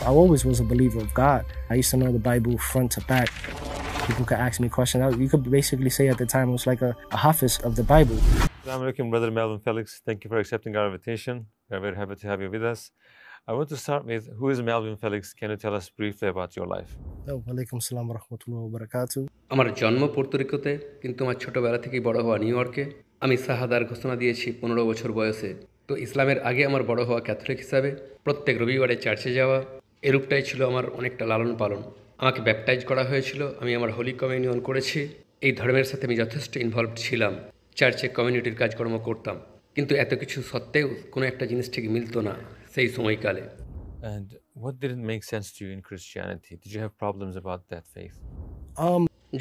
I always was a believer of God. I used to know the Bible front to back. People could ask me questions. You could basically say at the time it was like a hafiz of the Bible. Assalamu alaikum, Brother Melvin Felix. Thank you for accepting our invitation. We are very happy to have you with us. I want to start with, who is Melvin Felix? Can you tell us briefly about your life? Walaikum salam wa rahmatullahi wa barakatuh. আমার জন্ম পোর্তোরিকোতে, কিন্তু আমার ছোটবেলা থেকেই বড় হওয়া new ইয়র্কে। আমি শাহাদার ঘোষণা দিয়েছি 15 বছর বয়সে। তো ইসলামের আগে আমার বড় হওয়া ক্যাথলিক হিসাবে, প্রত্যেক রবিবারে চার্চে যাওয়া, এরূপটাই ছিল আমার অনেকটা লালন পালন। আমাকে ব্যাপটাইজ করা হয়েছিল, আমি আমার হোলি কমিউনিয়ন করেছি। এই ধর্মের সাথে আমি যথেষ্ট ইনভলভড ছিলাম, চার্চে কমিউনিটির কাজকর্ম করতাম। কিন্তু এত কিছু সত্ত্বেও কোনো একটা জিনিস ঠিক মিলতো না সেই সময়কালে। And what didn't make sense to you in Christianity? Did you have problems about that faith?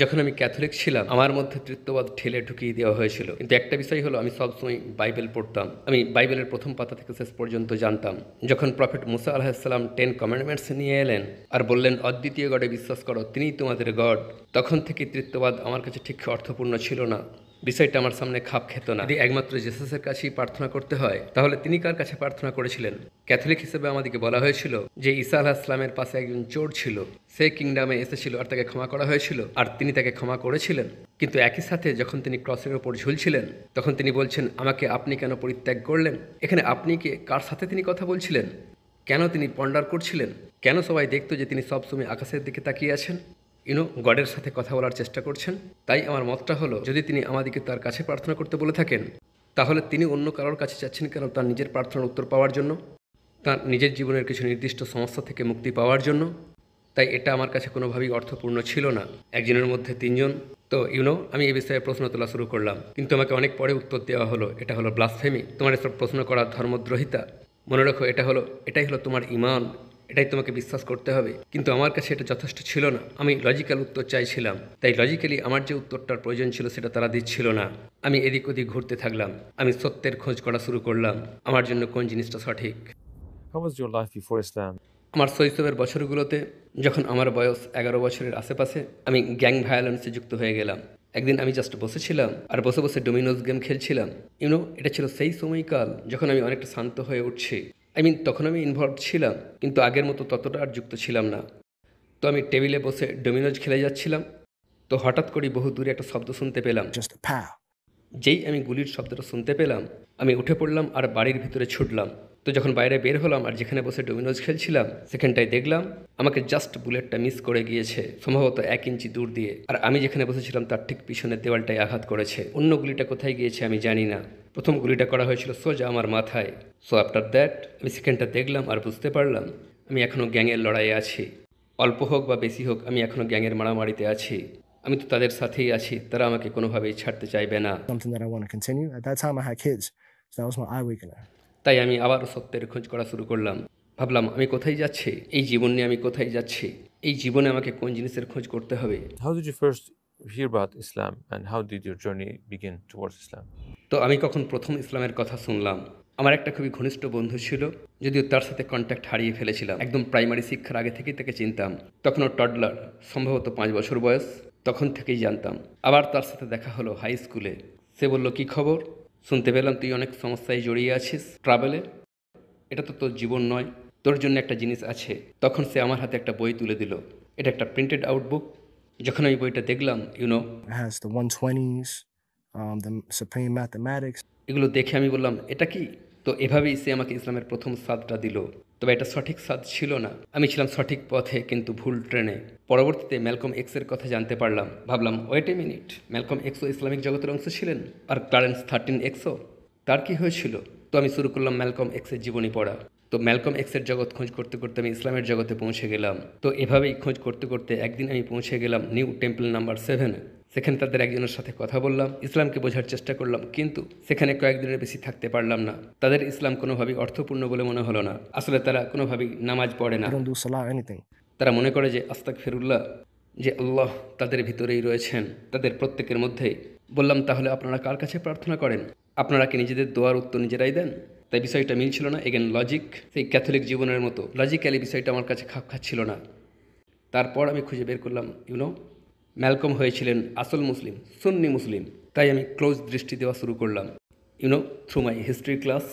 যখন আমি ক্যাথলিক ছিলাম, আমার মধ্যে তৃত্ববাদ ঠেলে ঢুকিয়ে দেওয়া হয়েছিল। কিন্তু একটা বিষয় হলো, আমি সবসময় বাইবেল পড়তাম। আমি বাইবেলের প্রথম পাতা থেকে শেষ পর্যন্ত জানতাম। যখন প্রফেট মুসা আলাইহিসসালাম 10 কমান্ডমেন্টস নিয়ে এলেন আর বললেন অদ্বিতীয় গডে বিশ্বাস করো, তিনিই তোমাদের গড, তখন থেকে তৃত্ববাদ আমার কাছে ঠিক অর্থপূর্ণ ছিল না। বিষয়টা আমার সামনে খাপ খেত না। যদি একমাত্র জেসাসের কাছেই প্রার্থনা করতে হয়, তাহলে তিনি কার কাছে প্রার্থনা করেছিলেন? ক্যাথলিক হিসেবে আমাদেরকে বলা হয়েছিল যে ঈসা আলাইহিস সালামের পাশে একজন চোর ছিল, সে কিংডমে এসেছিল আর তাকে ক্ষমা করা হয়েছিল, আর তিনি তাকে ক্ষমা করেছিলেন। কিন্তু একই সাথে যখন তিনি ক্রসের ওপর ঝুলছিলেন, তখন তিনি বলছেন, আমাকে আপনি কেন পরিত্যাগ করলেন? এখানে আপনি কে, কার সাথে তিনি কথা বলছিলেন? কেন তিনি পন্ডার করছিলেন? কেন সবাই দেখতো যে তিনি সবসময় আকাশের দিকে তাকিয়ে আছেন, গডের সাথে কথা বলার চেষ্টা করছেন? তাই আমার মতটা হলো, যদি তিনি আমাদেরকে তার কাছে প্রার্থনা করতে বলে থাকেন, তাহলে তিনি অন্য কারোর কাছে চাচ্ছেন কেন? তার নিজের প্রার্থনার উত্তর পাওয়ার জন্য, তার নিজের জীবনের কিছু নির্দিষ্ট সমস্যা থেকে মুক্তি পাওয়ার জন্য। তাই এটা আমার কাছে কোনোভাবেই অর্থপূর্ণ ছিল না। একজনের মধ্যে তিনজন। তো আমি এই বিষয়ে প্রশ্ন তোলা শুরু করলাম, কিন্তু আমাকে অনেক পরে উত্তর দেওয়া হলো, এটা হলো ব্লাসফেমি, তোমার এসব প্রশ্ন করা ধর্মদ্রোহিতা। মনে রাখো, এটাই হলো তোমার ঈমান, এটাই তোমাকে বিশ্বাস করতে হবে। কিন্তু আমার কাছে এটা যথেষ্ট ছিল না। আমি লজিক্যাল উত্তর চাইছিলাম, তাই লজিক্যালি আমার যে উত্তরটার প্রয়োজন ছিল সেটা তারা দিচ্ছিল না। আমি এদিক ওদিক ঘুরতে থাকলাম, আমি সত্যের খোঁজ করা শুরু করলাম, আমার জন্য কোন জিনিসটা সঠিক। How was your life before Islam? আমার শৈশবের বছরগুলোতে, যখন আমার বয়স 11 বছরের আশেপাশে, আমি গ্যাং ভায়োলেন্সে যুক্ত হয়ে গেলাম। একদিন আমি জাস্ট বসেছিলাম আর বসে বসে ডোমিনোজ গেম খেলছিলাম। এটা ছিল সেই সময়কাল যখন আমি অনেকটা শান্ত হয়ে উঠছি। তখন আমি ইনভলভ ছিলাম, কিন্তু আগের মতো ততটা আর যুক্ত ছিলাম না। তো আমি টেবিলে বসে ডোমিনোজ খেলে যাচ্ছিলাম, তো হঠাৎ করে বহু দূরে একটা শব্দ শুনতে পেলাম। Just a pow. যেই আমি গুলির শব্দটা শুনতে পেলাম, আমি উঠে পড়লাম আর বাড়ির ভিতরে ছুটলাম। তো যখন বাইরে বের হলাম আর যেখানে বসে ডোমিনোজ খেলছিলাম, সেখানটায় দেখলাম আমাকে জাস্ট বুলেটটা মিস করে গিয়েছে, সম্ভবত 1 ইঞ্চি দূর দিয়ে। আর আমি যেখানে বসেছিলাম তার ঠিক পিছনের দেওয়ালটায় আঘাত করেছে। অন্য গুলিটা কোথায় গিয়েছে আমি জানি না। প্রথম গুলিটা করা হয়েছিল সোজা আমার মাথায়। সো আফটার দ্যাট আমি সেখানটা দেখলাম আর বুঝতে পারলাম আমি এখনও গ্যাংয়ের লড়াইয়ে আছি। অল্প হোক বা বেশি হোক, আমি এখনও গ্যাংয়ের মারামারিতে আছি। আমি তো তাদের সাথেই আছি, তারা আমাকে কোনোভাবেই ছাড়তে চাইবে না। Something that I want to continue. At that time I had kids, so that was my eye awakener. তাই আমি আবারও সত্যের খোঁজ করা শুরু করলাম। ভাবলাম, আমি কোথায় যাচ্ছি? এই জীবন নিয়ে আমি কোথায় যাচ্ছি? এই জীবনে আমাকে কোন জিনিসের খোঁজ করতে হবে? How did you first hear about Islam, and how did your journey begin towards Islam? তো আমি কখন প্রথম ইসলামের কথা শুনলাম? আমার একটা খুবই ঘনিষ্ঠ বন্ধু ছিল, যদিও তার সাথে কন্ট্যাক্ট হারিয়ে ফেলেছিলাম। একদম প্রাইমারি শিক্ষার আগে থেকেই তাকে চিনতাম। তখনও টডলার, সম্ভবত 5 বছর বয়স, তখন থেকেই জানতাম। আবার তার সাথে দেখা হলো হাই স্কুলে। সে বলল, কি খবর? শুনতে পেলাম তুই অনেক সমস্যায় জড়িয়ে আছিস ট্রাভেলে। এটা তো তোর জীবন নয়, তোর জন্য একটা জিনিস আছে। তখন সে আমার হাতে একটা বই তুলে দিল। এটা একটা প্রিন্টেড আউট বুক। যখন আমি বইটা দেখলাম, It has the 120s, the Supreme Mathematics. এগুলো দেখে আমি বললাম, এটা কি? তো এভাবেই সে আমাকে ইসলামের প্রথম স্বাদটা দিল। তবে এটা সঠিক স্বাদ ছিল না। আমি ছিলাম সঠিক পথে, কিন্তু ভুল ট্রেনে। পরবর্তীতে ম্যালকম এক্সের কথা জানতে পারলাম। ভাবলাম, ওয়েট এ মিনিট, ম্যালকম এক্সও ইসলামিক জগতের অংশ ছিলেন? আর ক্লারেন্স 13 এক্সও, তার কি হয়েছিল? তো আমি শুরু করলাম ম্যালকম এক্সের জীবনী পড়া। তো ম্যালকম এক্সের জগৎ খোঁজ করতে করতে আমি ইসলামের জগতে পৌঁছে গেলাম। তো এভাবেই খোঁজ করতে করতে একদিন আমি পৌঁছে গেলাম নিউ টেম্পল নাম্বার 7। সেখানে তাদের একজনের সাথে কথা বললাম, ইসলামকে বোঝার চেষ্টা করলাম, কিন্তু সেখানে কয়েকদিনের বেশি থাকতে পারলাম না। তাদের ইসলাম কোনোভাবেই অর্থপূর্ণ বলে মনে হলো না। আসলে তারা কোনোভাবেই নামাজ পড়ে না। They don't do salah or anything. তারা মনে করে যে আস্তাগফিরুল্লাহ, যে আল্লাহ তাদের ভিতরেই রয়েছেন, তাদের প্রত্যেকের মধ্যেই। বললাম, তাহলে আপনারা কার কাছে প্রার্থনা করেন? আপনারা কি নিজেদের দোয়ার উত্তর নিজেরাই দেন? তাই বিষয়টা মিলছিল না। এগেন লজিক, সেই ক্যাথলিক জীবনের মতো লজিক্যালি বিষয়টা আমার কাছে খাপ খাচ্ছিল না। তারপর আমি খুঁজে বের করলাম, ম্যালকম হয়েছিলেন আসল মুসলিম, সুন্নি মুসলিম। তাই আমি ক্লোজ দৃষ্টি দেওয়া শুরু করলাম, থ্রু মাই হিস্ট্রি ক্লাস,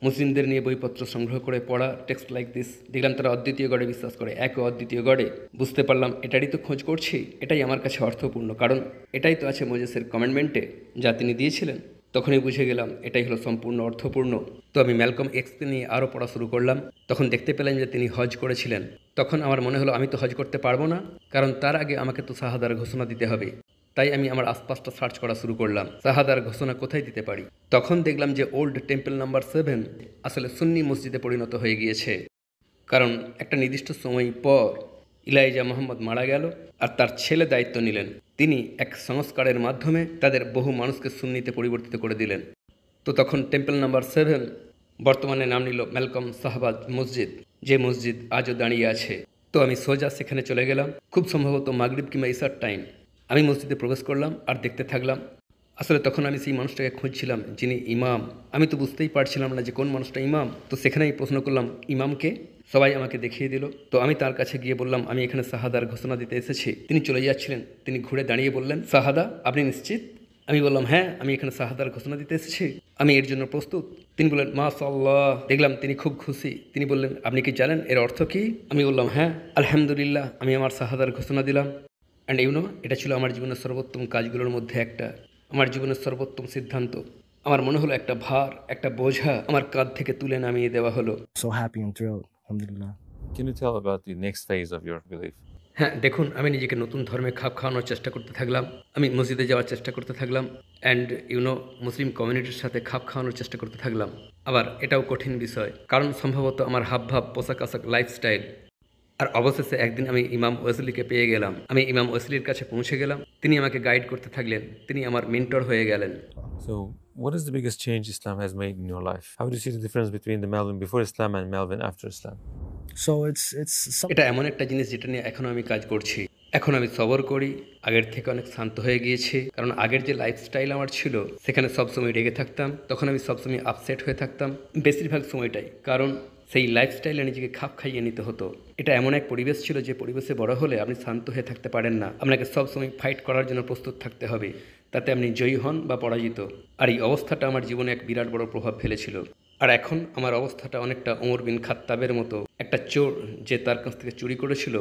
মুসলিমদের নিয়ে বইপত্র সংগ্রহ করে পড়া, টেক্সট লাইক দিস। দেখলাম তারা অদ্বিতীয় গডে বিশ্বাস করে, এক ও অদ্বিতীয় গডে। বুঝতে পারলাম এটারই তো খোঁজ করছি, এটাই আমার কাছে অর্থপূর্ণ, কারণ এটাই তো আছে মোজেসের কমেন্টমেন্টে যা তিনি দিয়েছিলেন। তখনই বুঝে গেলাম এটাই হলো সম্পূর্ণ অর্থপূর্ণ। তো আমি ম্যালকম এক্সকে নিয়ে আরও পড়া শুরু করলাম। তখন দেখতে পেলাম যে তিনি হজ করেছিলেন। তখন আমার মনে হলো আমি তো হজ করতে পারবো না, কারণ তার আগে আমাকে তো শাহাদার ঘোষণা দিতে হবে। তাই আমি আমার আশপাশটা সার্চ করা শুরু করলাম, শাহাদার ঘোষণা কোথায় দিতে পারি। তখন দেখলাম যে ওল্ড টেম্পল নাম্বার 7 আসলে সুন্নি মসজিদে পরিণত হয়ে গিয়েছে, কারণ একটা নির্দিষ্ট সময় পর ইলাইজা মোহাম্মদ মারা গেল আর তার ছেলে দায়িত্ব নিলেন। তিনি এক সংস্কারের মাধ্যমে তাদের বহু মানুষকে সুন্নিতে পরিবর্তিত করে দিলেন। তো তখন টেম্পল নাম্বার 7 বর্তমানে নাম নিল ম্যালকম শাহবাজ মসজিদ, যে মসজিদ আজও দাঁড়িয়ে আছে। তো আমি সোজা সেখানে চলে গেলাম, খুব সম্ভবত মাগরিব কিংবা ইশার টাইম। আমি মসজিদে প্রবেশ করলাম আর দেখতে থাকলাম। আসলে তখন আমি সেই মানুষটাকে খুঁজছিলাম যিনি ইমাম। আমি তো বুঝতেই পারছিলাম না যে কোন মানুষটা ইমাম। তো সেখানেই প্রশ্ন করলাম, ইমামকে? সবাই আমাকে দেখিয়ে দিল। তো আমি তার কাছে গিয়ে বললাম, আমি এখানে শাহাদার ঘোষণা দিতে এসেছি। তিনি চলে যাচ্ছিলেন, তিনি ঘুরে দাঁড়িয়ে বললেন, শাহাদা, আপনি নিশ্চিত? আমি বললাম, হ্যাঁ, আমি এখানে শাহাদার ঘোষণা দিতে এসেছি, আমি এর জন্য প্রস্তুত। তিনি বললেন, মাশাআল্লাহ। দেখলাম তিনি খুব খুশি। তিনি বললেন, আপনি কি জানেন এর অর্থ কি? আমি বললাম, হ্যাঁ, আলহামদুলিল্লাহ, আমি আমার শাহাদার ঘোষণা দিলাম। অ্যান্ড এটা ছিল আমার জীবনের সর্বোত্তম কাজগুলোর মধ্যে একটা, আমার জীবনের সর্বোত্তম সিদ্ধান্ত। আমার মনে হলো একটা ভার, একটা বোঝা আমার কাঁধ থেকে তুলে নামিয়ে দেওয়া হলো। So happy and thrilled. Alhamdulillah. Can you tell about the next phase of your belief? হ্যাঁ, দেখুন, আমি নিজেকে নতুন ধর্মে খাপ খাওয়ানোর চেষ্টা করতে থাকলাম। আমি মসজিদে যাওয়ার চেষ্টা করতে থাকলাম অ্যান্ড মুসলিম কমিউনিটির সাথে খাপ খাওয়ানোর চেষ্টা করতে থাকলাম। আবার এটাও কঠিন বিষয়, কারণ সম্ভবত আমার হাবভাব, পোশাক আশাক, লাইফস্টাইল। আর অবশেষে একদিন আমি ইমাম ওয়েসলিকে পেয়ে গেলাম। আমি ইমাম ওয়েসলির কাছে পৌঁছে গেলাম। তিনি আমাকে গাইড করতে থাকলেন, তিনি আমার মেন্টর হয়ে গেলেন। So, what is the biggest change Islam has made in your life? How do you see the difference between the Melvin before Islam and Melvin after Islam? So it's something. এটা এমন একটা জিনিস যেটা নিয়ে এখনও আমি কাজ করছি। এখন আমি সবর করি, আগের থেকে অনেক শান্ত হয়ে গিয়েছি। কারণ আগের যে লাইফস্টাইল আমার ছিল, সেখানে সবসময় রেগে থাকতাম, তখন আমি সবসময় আপসেট হয়ে থাকতাম বেশিরভাগ সময়টাই, কারণ সেই লাইফস্টাইলে নিজেকে খাপ খাইয়ে নিতে হতো। এটা এমন এক পরিবেশ ছিল যে পরিবেশে বড় হলে আপনি শান্ত হয়ে থাকতে পারেন না, আপনাকে সবসময় ফাইট করার জন্য প্রস্তুত থাকতে হবে, তাতে আপনি জয়ী হন বা পরাজিত। আর এই অবস্থাটা আমার জীবনে এক বিরাট বড় প্রভাব ফেলেছিল। আর এখন আমার অবস্থাটা অনেকটা ওমর বিন খাত্তাবের মতো, একটা চোর যে তার কাছ থেকে চুরি করেছিল।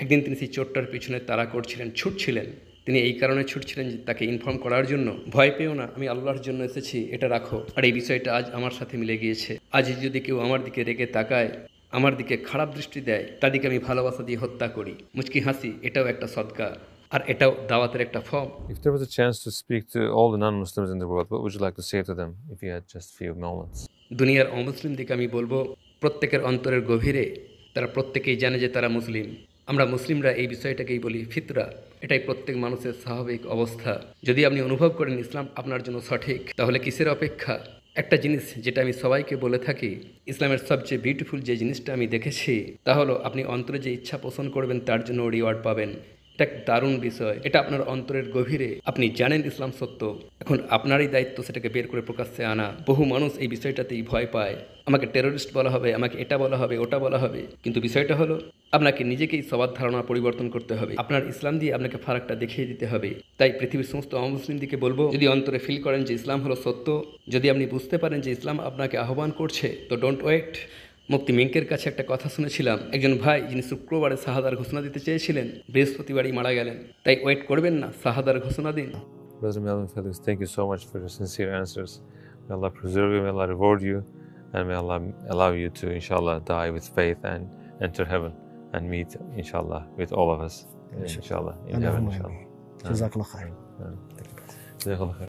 একদিন তিনি সেই চোরটার পিছনে তাড়া করছিলেন, ছুটছিলেন। তিনি এই কারণে ছুটছিলেন যে তাকে ইনফর্ম করার জন্য, ভয় পেও না, আমি আল্লাহর জন্য এসেছি, এটা রাখো। আর এই বিষয়টা আজ আমার সাথে মিলে গিয়েছে। আজ যদি কেউ আমার দিকে রেগে তাকায়, আমার দিকে খারাপ দৃষ্টি দেয়, তাদেরকে আমি ভালোবাসা দিয়ে হত্যা করি, মুচকি হাসি, এটাও একটা সদকা, আর এটাও দাওয়াতের একটা form. If there was a chance to speak to all the non-Muslims in the world, what would you like to say to them if you had just few moments? দুনিয়ার অমুসলিম দিকে আমি বলবো, প্রত্যেকের অন্তরের গভীরে তারা প্রত্যেকেই জানে যে তারা মুসলিম। আমরা মুসলিমরা এই বিষয়টাকেই বলি ফিতরা। এটাই প্রত্যেক মানুষের স্বাভাবিক অবস্থা। যদি আপনি অনুভব করেন ইসলাম আপনার জন্য সঠিক, তাহলে কিসের অপেক্ষা? একটা জিনিস যেটা আমি সবাইকে বলে থাকি, ইসলামের সবচেয়ে বিউটিফুল যে জিনিসটা আমি দেখেছি, তা হলো আপনি অন্তরে যে ইচ্ছা পোষণ করবেন তার জন্য রিওয়ার্ড পাবেন। এটা এক দারুণ বিষয়। এটা আপনার অন্তরের গভীরে, আপনি জানেন ইসলাম সত্য, এখন আপনারই দায়িত্ব সেটাকে বের করে প্রকাশ্যে আনা। বহু মানুষ এই বিষয়টাতেই ভয় পায়, আমাকে টেরোরিস্ট বলা হবে, আমাকে এটা বলা হবে, ওটা বলা হবে। কিন্তু বিষয়টা হলো আপনাকে নিজেকেই সবার ধারণা পরিবর্তন করতে হবে। আপনার ইসলাম দিয়ে আপনাকে ফারাকটা দেখিয়ে দিতে হবে। তাই পৃথিবীর সমস্ত অমুসলিমদিকে বলবো, যদি অন্তরে ফিল করেন যে ইসলাম হলো সত্য, যদি আপনি বুঝতে পারেন যে ইসলাম আপনাকে আহ্বান করছে, তো ডোন্ট ওয়েট। মুফতি মিঙ্কের কাছে একটা কথা শুনেছিলাম, একজন ভাই যিনি শুক্রবারে শাহাদার ঘোষণা দিতে চেয়েছিলেন, বৃহস্পতিবারই মারা গেলেন। তাই ওয়েট করবেন না, শাহাদার ঘোষণা দিন। Brother Melvin Felix, thank you so much for your sincere answers. May Allah preserve you, may Allah reward you, and may Allah allow you to, inshallah, die with faith and enter heaven and meet, inshallah, with all of us, inshallah, in heaven, inshallah. Jazakallah khair. Jazakallah khair.